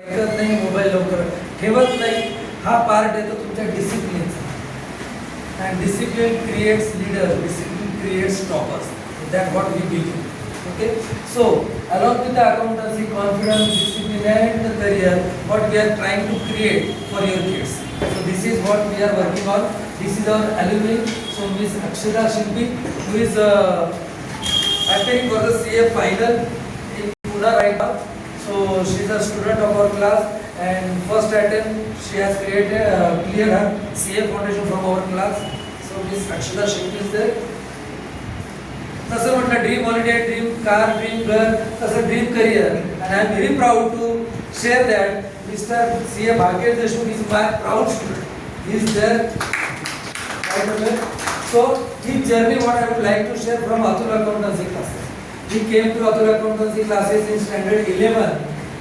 ऐकत नाही, मोबाईल लवकर ठेवत नाही, हा पार्ट येतो तुमच्या डिसिप्लिनचा. And discipline creates leader, discipline creates toppers. That what we believe. Okay, so along with the accountancy, confidence, discipline and the career, what we are trying to create for your kids. So this is what we are working on. This is our alumni. So Miss Akshita Shilpi, who is appearing for the CA final in Pune right now. So she is a student of our class and first attempt she has cleared her CA foundation from our class. So Miss Akshita Shilpi is there. तसं म्हटलं dream holiday, dream car, dream घर, तसं dream career. And I am very proud to share that Mr CA Bhagyesh Deshmukh is my proud student. He is there right away. So he journey what I would like to share from Atul accountancy classes. He came to Atul accountancy classes in standard 11,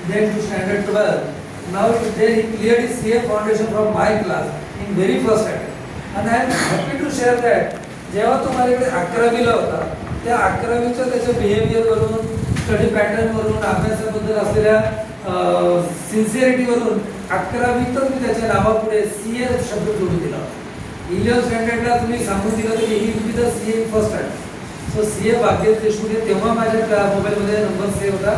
then to standard 12. Now then he cleared his CA foundation from my class in very first attempt. And I am happy to share that जेव्हा तो माझ्याकडे 11वीला होता, त्या 11वीच्या त्याच्या बिहेवियरवरून, study पॅटर्नवरून, अभ्यासाबद्दल असलेल्या सिन्सिअरिटीवरून 11वीतच मी त्याच्या नावापुढे CA शब्द जोडून दिला. 11th स्टँडर्डला तुम्ही सांगून दिलं तर he will be the CA first time. So CA Bhagyesh Deshmukh तेव्हा माझ्या मोबाईलमध्ये नंबर सेव्ह होता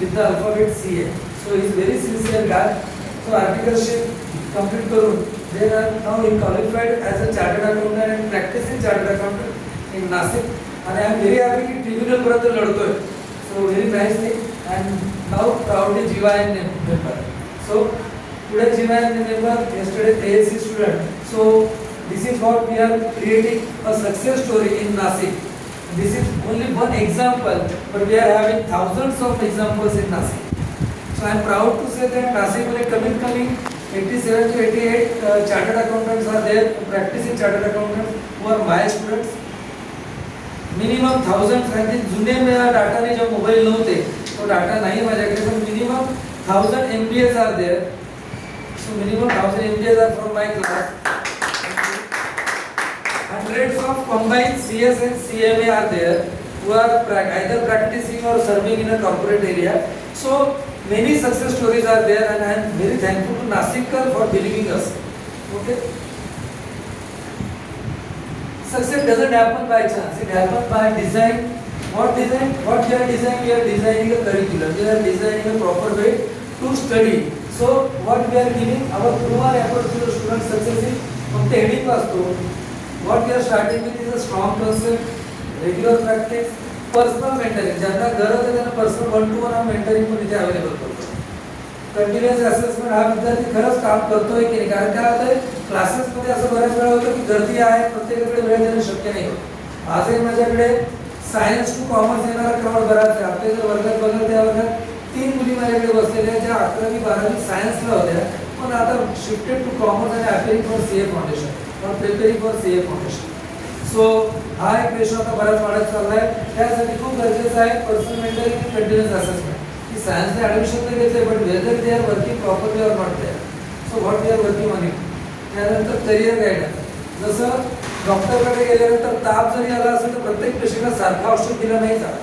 with the alphabet CA. So is very sincere guy. So articleship complete करून they are now qualified as a chartered accountant and practicing chartered accountant in Nasik. And I am very happy की tribunal पर्यंत लढतोय. So very nice thing. And now proudly GYN member. So today GYN member, yesterday ASC student. So this is what we are creating a success story in Nasik. This is only one example, but we are having thousands of examples in Nasik. So I am proud to say that Nasik मध्ये कमीत कमी 87 to 88 chartered accountants are there, practicing chartered accountants who are my students. Minimum 1000 आणि जुने डाटाने जो mobile नव्हते तो data नाही माझ्याकडे, पण minimum 1000 MBAs are there. So minimum 1000 MBAs are from my class. Hundreds of combined CS and CMA are there who are either practicing or serving in a corporate area. So many success stories are there and I am very thankful to Nasikkar for believing us. Okay. Success doesn't happen by chance. It happens by design. What design? What we are designing? We are designing a curriculum. We are designing a proper way to study. So what we are giving our proven effort to the student success is फक्त heading वाचतो. What we are starting with is a strong concept, regular practice, personal mentoring. ज्यांना गरज आहे त्यांना personal 1-to-1 mentoring पण इथे available करतो. Continuous assessment हा विद्यार्थी खरंच काम करतोय की नाही, कारण काय होतंय क्लासेसमध्ये असं बऱ्याच वेळा होतं की गर्दी आहे, प्रत्येकाकडे वेळ देणं शक्य नाही होत. आजही माझ्याकडे सायन्स टू कॉमर्स येणारा क्रमांक बराच आहे. आपल्या जर वर्गात बघा त्या वर्गात 3 मुली माझ्याकडे बसलेल्या ज्या 11वी 12वी सायन्सला होत्या, पण आता शिफ्टेड टू कॉमर्स आणि अपेअरिंग फॉर CA फाउंडेशन और preparing for CA foundation. So हा एक रेशो आता बराच वाढत चालला आहे. त्यासाठी खूप गरजेचं आहे पर्सनल मेंटरिंग आणि कंटिन्युअस असेसमेंट. की सायन्सने ॲडमिशन तर घेतले, but whether they are working properly or not there. So what we are working on it. त्यानंतर करिअर गायडन्स. जसं डॉक्टरकडे गेल्यानंतर ताप जरी आला असेल तर प्रत्येक पेशंटला सारखं औषध दिलं नाही जात.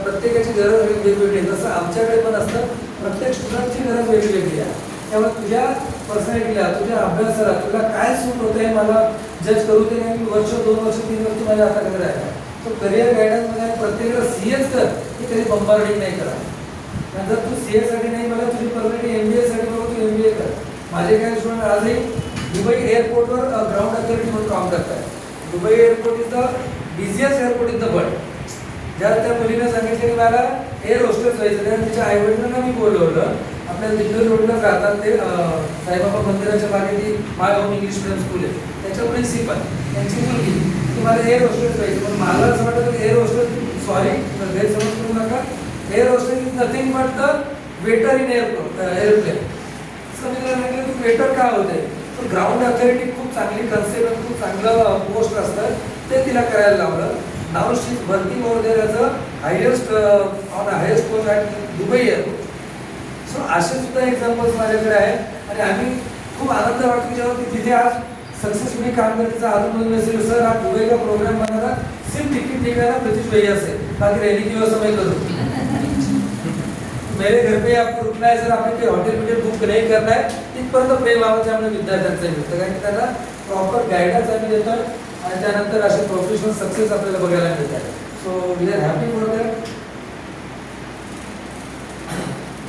प्रत्येकाची गरज वेगवेगळी आहे. जसं आमच्याकडे पण असतं, प्रत्येक स्टुडंटची गरज वेगवेगळी आहे. त्यामुळे तुझ्या पर्सनॅलिटीला, तुझ्या अभ्यासाला तुला काय सूट होतं आहे मला जज करू दे. नाही वर्ष 2 वर्ष 3 वर्ष माझ्या हाताकडे राहिला. तो करिअर गायडन्समध्ये प्रत्येकाला CAच कर, हे कधी बंबार्डिंग नाही करा. नंतर तू CAसाठी नाही, मला तुझी पर्सनॅलिटी MBAसाठी बघा, तू MBA कर. माझे काही स्टुडंट आजही दुबई एअरपोर्टवर ग्राउंड अथॉरिटी म्हणून काम करतात. Dubai airport is the busiest airport in the world. ज्या त्या मुलीने सांगितलं की मला एअर होस्टेस व्हायचं, त्यामुळे तिच्या आईवडिलांना मी बोलवलं. आपल्या दिल्ली रोडला राहतात ते साईबाबा मंदिराच्या मागे ती माय होम इंग्लिश मिडियम स्कूल आहे, त्याच्या प्रिन्सिपल त्यांची मुलगी की मला एअर होस्टेस व्हायचं. पण मला असं वाटतं की एअर होस्टेस, सॉरी गैरसमज करू नका, air hostess is nothing but the waiter in airplane. समजलं नाही की वेटर काय होते. तर ग्राउंड अथॉरिटी खूप चांगली कन्सेप्ट आणि खूप चांगलं पोस्ट असतं, ते तिला करायला लावलं. नाव she is working over there as a highest on highest post at Dubai airport. So असे सुद्धा एक्झाम्पल्स माझ्याकडे आहेत आणि आम्ही खूप आनंद वाटतो की जेव्हा तिथे आज सक्सेसफुली काम करण्याचा अजून मेसेज सर आप दुबई का प्रोग्राम बनाना सिर्फ टिकट निकालना ब्रिटिश भैया से बाकी रहने की व्यवस्था मैं करूँ. मेरे घर पे आपको रुकना है, सर आपने काही हॉटेल मध्ये बुक नाही करना है, तिथपर्यंत प्रेम आमच्या विद्यार्थ्यांचं मिळतं, कारण त्यांना प्रॉपर गायडन्स आम्ही देतो आणि त्यानंतर असे प्रोफेशनल सक्सेस आपल्याला बघायला मिळतात. So we are happy for that.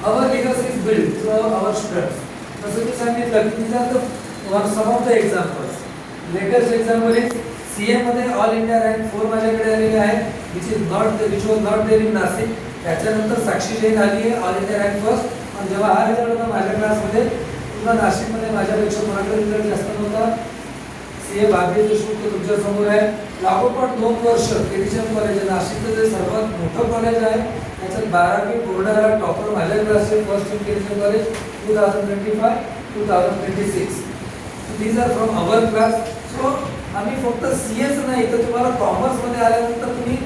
Our legacy is built through our students. जसं मी सांगितलं की these are the some of the examples. Latest example is CA मध्ये ऑल इंडिया रँक 4 माझ्याकडे आलेले आहे, which was not there in Nashik. त्याच्यानंतर साक्षी जैन आली आहे ऑल इंडिया रँक फर्स्ट. पण जेव्हा हा रिझल्ट होता माझ्या क्लासमध्ये, पुन्हा नाशिकमध्ये माझ्यापेक्षा कोणाचा रिझल्ट जास्त नव्हता. CA भाग्य देशमुख तुमच्या समोर आहे. लागोपाठ 2 वर्ष केडीसीएम कॉलेज नाशिकचं जे सर्वात मोठं कॉलेज आहे, त्याच्यात 12वी बोर्डाला टॉपर माझ्या क्लासचे first in KDCM college 2025-2026. These are from our class. So आम्ही फक्त सीएच नाही तर तुम्हाला कॉमर्स मध्ये आल्यानंतर तुम्ही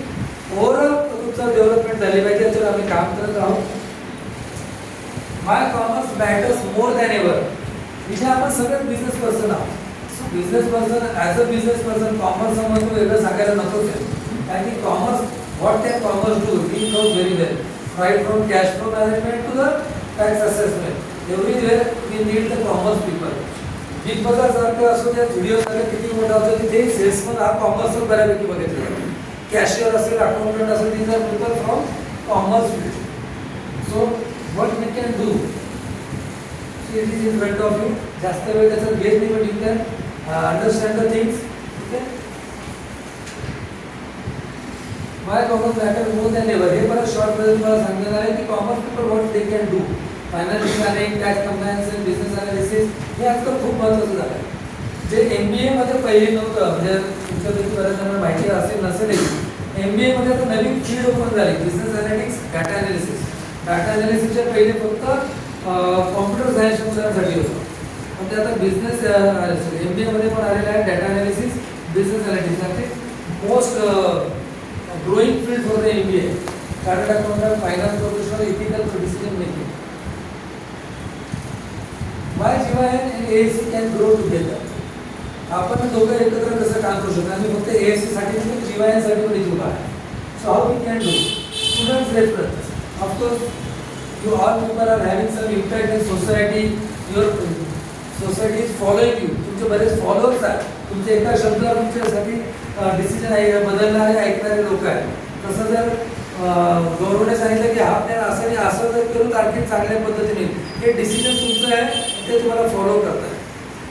ओव्हरऑल तुमचं डेव्हलपमेंट झाली पाहिजे याच्यावर आम्ही काम करत आहोत. My commerce matters more than ever. विषय आपण सगळे बिझनेस पर्सन आहोत. So business person as a business person commerce महत्त्व वेगळं सांगायला नकोच आहे, कारण की commerce what can commerce do? We know very well. Right from cash flow management to the tax assessment. Everywhere we need the commerce people. Big बाजार सारखं असो त्या व्हिडिओ सारखं किती मोठा असतो तिथे सेल्समन हा कॉमर्सवर बऱ्यापैकी बघितलं. कॅशियर असेल, अकाउंटंट असेल, these are people from commerce field. So what we can do? So it is in front of you. जास्त वेळ त्याचा घेत नाही, but you can understand the things. Okay? Why commerce matter more than ever? हे परत short मध्ये तुम्हाला सांगणार आहे की commerce people what they can do. Financial planning, tax compliance and business analysis हे आजकाल खूप महत्त्वाचं झालं आहे. जे MBA मध्ये पहिले नव्हतं, म्हणजे तुमच्यापैकी बऱ्याच जणांना माहिती असेल नसेल, MBA मध्ये आता नवीन फील्ड ओपन झाली, business analytics, data analysis. Data अनालिसिसच्या पहिले फक्त कॉम्प्युटर सायन्स शिक्षणासाठी होतं, पण ते आता बिझनेस MBA मध्ये पण आलेलं आहे. Data analysis, business analytics most growing field for the MBA. Chartered accountant, finance professional, ethical decision making. Why GYN and ASC can grow together? आपण दोघं एकत्र कसं काम करू शकतो? आम्ही फक्त ASC साठी नाही, GYN साठी पण इच्छुक आहे. So how we can do? Students reference. Of course, you all people are having some impact in society. Your society is following you. तुमचे बरेच फॉलोअर्स आहेत. तुमचे एका शब्दावर तुमच्यासाठी डिसिजन आहे बदलणारे ऐकणारे लोक आहेत. तसं जर गौरवने सांगितलं की हा प्लॅन असं आणि असं जर करून आणखी चांगल्या पद्धतीने, हे डिसिजन तुमचं आहे, ते तुम्हाला फॉलो करतात.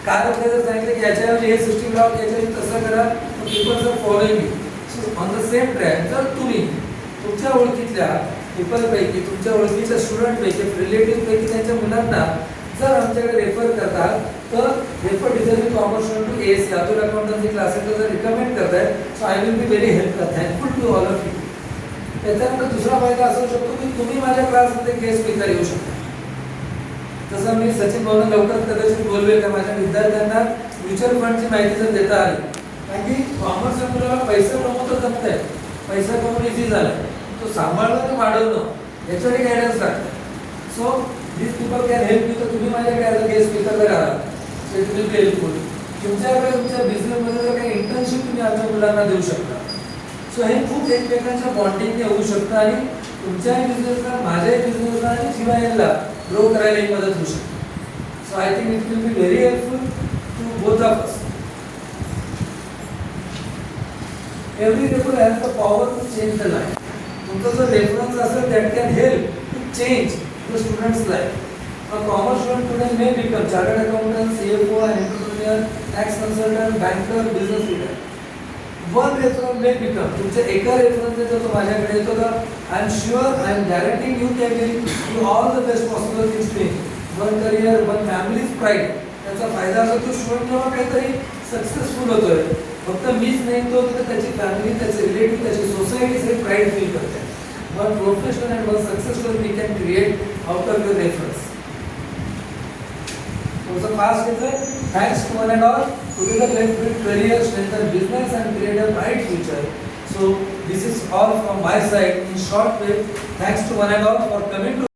कारण आपल्याला जर सांगितलं की याच्याऐवजी हे सिस्टीम लावा, याच्याऐवजी तसं करा, पीपल जर following you on the same track. जर तुम्ही तुमच्या ओळखीतल्या पीपलपैकी, तुमच्या ओळखीच्या स्टुडंटपैकी, रिलेटिव्हपैकी त्यांच्या मुलांना जर आमच्याकडे रेफर करतात, तर refer designing commerce to ASC Atul accountancy क्लासेसला जर रिकमेंड करताय, so I will be very thankful to all of you. त्याच्यानंतर दुसरा फायदा असू शकतो की तुम्ही माझ्या क्लासमध्ये गेस्ट स्पीकर येऊ शकता. जसं मी सचिन भाऊंना लवकर कदाचित बोलवेल का माझ्या विद्यार्थ्यांना म्युच्युअल फंडची माहिती जर देता आली, कारण की कॉमर्स मुलाला पैसे कमवतं जमत आहे, पैसा कमवून इझी झालं, तो सांभाळणं ते वाढवणं याच्यासाठी गायडन्स लागतं. So these people can help you. तर तुम्ही माझ्याकडे ॲज अ गेस्ट स्पीकर जर आलात, ते तुम्ही हेल्पफुल. तुमच्याकडे तुमच्या बिझनेसमध्ये जर काही इंटर्नशिप तुम्ही आमच्या मुलांना देऊ शकता. सो हे खूप एकमेकांच्या बॉन्डिंगने होऊ शकतं आणि तुमच्याही बिझनेसला, माझ्याही बिझनेसला आणि GYNला ग्रो करायलाही मदत होऊ शकते. So I think it will be very helpful to both of us. Every refer has the power to change the life. तुमचा जो रेफरन्स असेल that can help to change the student's life. A commerce student today may become chartered accountant, CFO, an entrepreneur, tax consultant, banker, business leader. One reference may become. तुमच्या एका रेफरन्सने जर तो माझ्याकडे येतो तर I am sure, I am guaranteeing you can do all the best possible things to him. One career, one family's pride. त्याचा फायदा असतो तो स्टुडंट जेव्हा काहीतरी सक्सेसफुल होतोय, फक्त मीच नाही तो तर त्याची फॅमिली, त्याचे रिलेटिव्ह, त्याची सोसायटी सगळी प्राईड फील करते. One professional and one successful we can create out of your reference. So the fast is that thanks to one and all, together let's build career, strengthen business and create a bright future. So this is all from my side in short way. Thanks to one and all for coming to